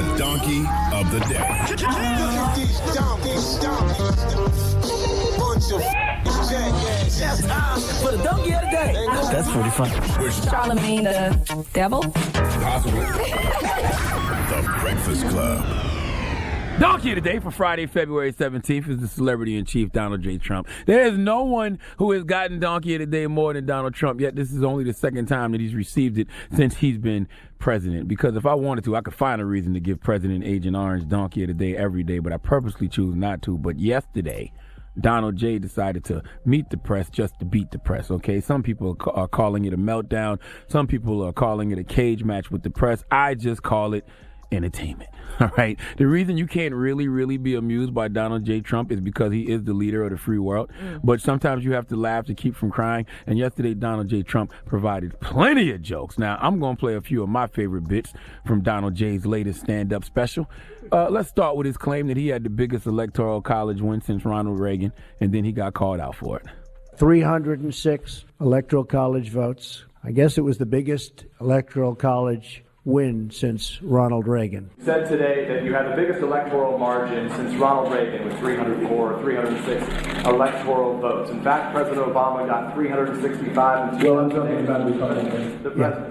The donkey of the day. Look at these donkeys. Bunch of jackasses. For the donkey of the day. That's pretty funny. Charlamagne the devil? Possibly. The Breakfast Club. Donkey of the day for Friday, February 17th is the celebrity-in-chief, Donald J. Trump. There is no one who has gotten Donkey of the day more than Donald Trump, yet this is only the second time that he's received it since he's been president. Because if I wanted to, I could find a reason to give President Agent Orange Donkey of the day every day, but I purposely choose not to. But yesterday, Donald J. decided to meet the press just to beat the press, okay? Some people are calling it a meltdown. Some people are calling it a cage match with the press. I just call it entertainment. All right. The reason you can't really be amused by Donald J. Trump is because he is the leader of the free world. But sometimes you have to laugh to keep from crying. And yesterday, Donald J. Trump provided plenty of jokes. Now, I'm going to play a few of my favorite bits from Donald J.'s latest stand-up special. Let's start with his claim that he had the biggest electoral college win since Ronald Reagan, and then he got called out for it. 306 electoral college votes. I guess it was the biggest electoral college win since Ronald Reagan. Said today that you had the biggest electoral margin since Ronald Reagan with 304 or 306 electoral votes. In fact, President Obama got 365 and Well, I'm talking about Republicans.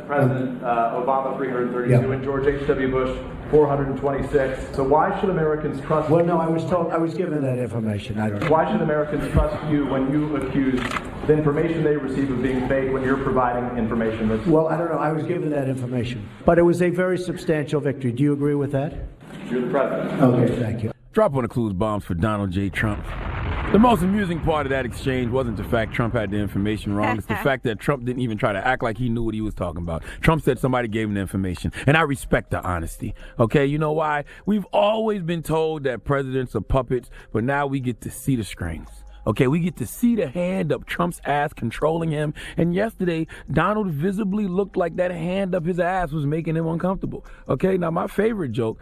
President Obama 332 and George H.W. Bush 426. So why should Americans trust you? Well, no, I was given that information. I don't know. Why should Americans trust you when you accuse the information they receive of being fake when you're providing information that's... Well, I don't know. I was given that information. But it was a very substantial victory. Do you agree with that? You're the president. Okay, thank you. Drop on the clues bombs for Donald J. Trump. The most amusing part of that exchange wasn't the fact Trump had the information wrong. It's the fact that Trump didn't even try to act like he knew what he was talking about. Trump said somebody gave him the information. And I respect the honesty. Okay, you know why? We've always been told that presidents are puppets, but now we get to see the strings. Okay, we get to see the hand up Trump's ass controlling him. And yesterday, Donald visibly looked like that hand up his ass was making him uncomfortable. Okay, now my favorite joke,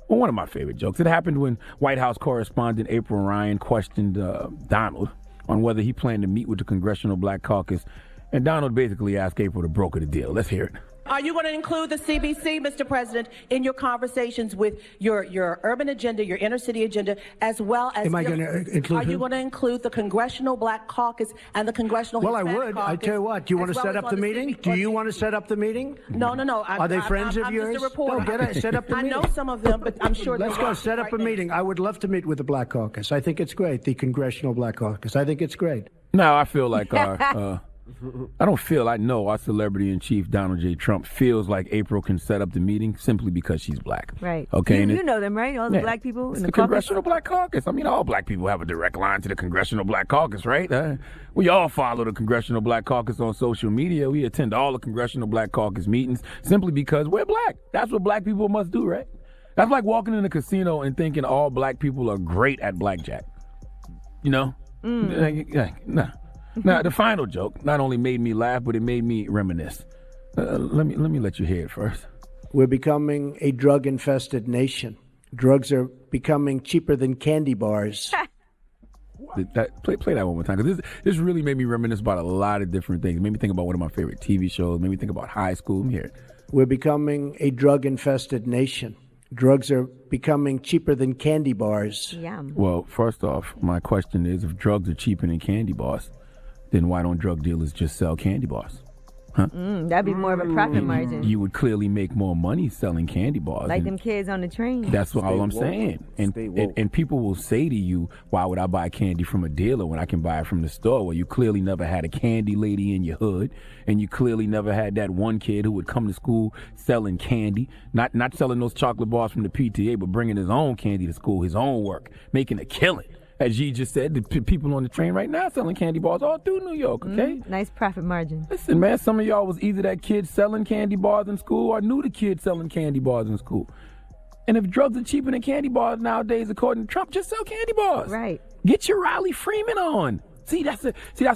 one of my favorite jokes, it happened when White House correspondent April Ryan questioned Donald on whether he planned to meet with the Congressional Black Caucus. And Donald basically asked April to broker the deal. Let's hear it. Are you going to include the CBC, Mr. President, in your conversations with your urban agenda, your inner city agenda, as well as... Am I going to include... Are you going to include the Congressional Black Caucus and the Congressional Hispanic Caucus? Well, I would. I tell you what. Do you want to set up the meeting? Do you want to set up the meeting? No. Are they friends of yours? I'm just a reporter. No, set up the meeting. I know some of them, but I'm sure... Let's go set up a meeting. I would love to meet with the Black Caucus. I think it's great, the Congressional Black Caucus. I think it's great. Now, I feel like I know our celebrity-in-chief, Donald J. Trump, feels like April can set up the meeting simply because she's black. Right. Okay. You know them, right? All the black people in the Congressional Black Caucus. I mean, all black people have a direct line to the Congressional Black Caucus, right? We all follow the Congressional Black Caucus on social media. We attend all the Congressional Black Caucus meetings simply because we're black. That's what black people must do, right? That's like walking in a casino and thinking all black people are great at blackjack. You know? Nah. Now, the final joke not only made me laugh, but it made me reminisce. Let me let you hear it first. We're becoming a drug-infested nation. Drugs are becoming cheaper than candy bars. Play that one more time, because this really made me reminisce about a lot of different things. It made me think about one of my favorite TV shows. It made me think about high school. Let me hear it. We're becoming a drug-infested nation. Drugs are becoming cheaper than candy bars. Yum. Well, first off, my question is, if drugs are cheaper than candy bars, then why don't drug dealers just sell candy bars? Huh? That'd be more of a profit margin. You would clearly make more money selling candy bars. Like them kids on the train. That's all I'm saying. And people will say to you, why would I buy candy from a dealer when I can buy it from the store? Well, you clearly never had a candy lady in your hood, and you clearly never had that one kid who would come to school selling candy, not selling those chocolate bars from the PTA, but bringing his own candy to school, his own work, making a killing. As G just said, the people on the train right now selling candy bars all through New York, okay? Nice profit margin. Listen, man, some of y'all was either that kid selling candy bars in school or knew the kid selling candy bars in school. And if drugs are cheaper than candy bars nowadays, according to Trump, just sell candy bars. Right. Get your Riley Freeman on. See, that's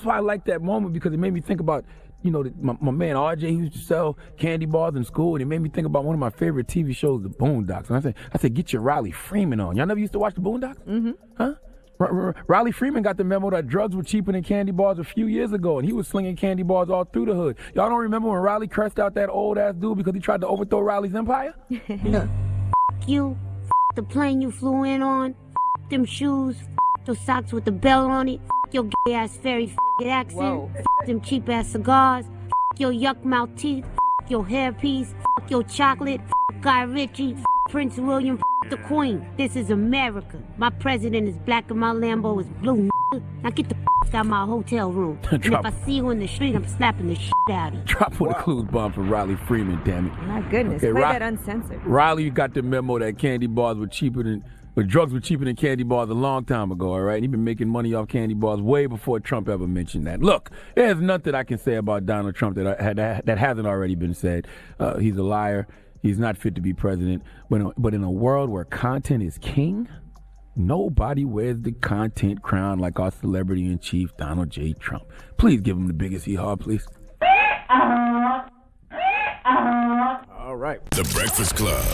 why I like that moment, because it made me think about, you know, my man RJ, he used to sell candy bars in school, and it made me think about one of my favorite TV shows, The Boondocks. And I said, get your Riley Freeman on. Y'all never used to watch The Boondocks? Mm-hmm. Huh? Riley Freeman got the memo that drugs were cheaper than candy bars a few years ago, and he was slinging candy bars all through the hood. Y'all don't remember when Riley cursed out that old-ass dude because he tried to overthrow Riley's empire? you, the plane you flew in on, them shoes, those socks with the bell on it, your gay ass fairy accent, them cheap ass cigars, your yuck mouth teeth, your hairpiece, your chocolate, Guy Ritchie, Prince William, the Queen. This is America. My president is black and my Lambo is blue. Now get the out of my hotel room. And if I see you in the street, I'm slapping the shit out of you. Drop with a clues bomb for Riley Freeman, damn it. My goodness, play that uncensored. Riley, you got the memo that candy bars were cheaper than, drugs were cheaper than candy bars a long time ago, all right? And he's been making money off candy bars way before Trump ever mentioned that. Look, there's nothing I can say about Donald Trump that hasn't already been said. He's a liar. He's not fit to be president. But in a world where content is king, nobody wears the content crown like our celebrity-in-chief, Donald J. Trump. Please give him the biggest hee-haw, please. All right. The Breakfast Club.